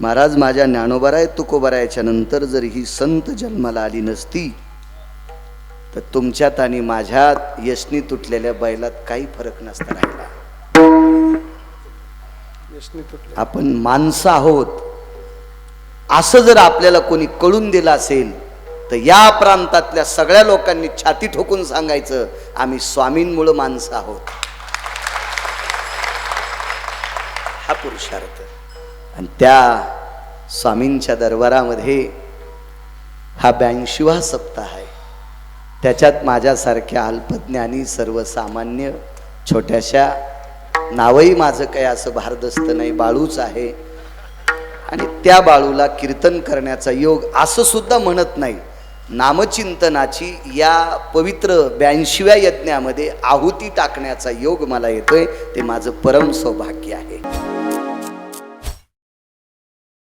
महाराज माझ्या ज्ञानोबराय तुकोबरायच्या नंतर जर ही संत जन्माला आली नसती तर तुमच्यात आणि माझ्यात यशनी तुटलेल्या बैलात काही फरक नसता राहिला. आपण माणसं आहोत असं जर आपल्याला कोणी कळून दिलं असेल तर या प्रांतातल्या सगळ्या लोकांनी छाती ठोकून सांगायचं आम्ही स्वामींमुळे माणसं आहोत. हा पुरुषार्थ. आणि त्या स्वामींच्या दरबारामध्ये हा 82वा सप्ताह आहे. त्याच्यात माझ्यासारख्या अल्पज्ञानी सर्वसामान्य छोट्याशा नावही माझं काही असं भारदस्त नाही, बाळूच आहे. आणि त्या बाळूला कीर्तन करण्याचा योग असं सुद्धा म्हणत नाही, नामचिंतनाची या पवित्र 82व्या यज्ञामध्ये आहुती टाकण्याचा योग मला येतोय. ते माझं परम सौभाग्य आहे.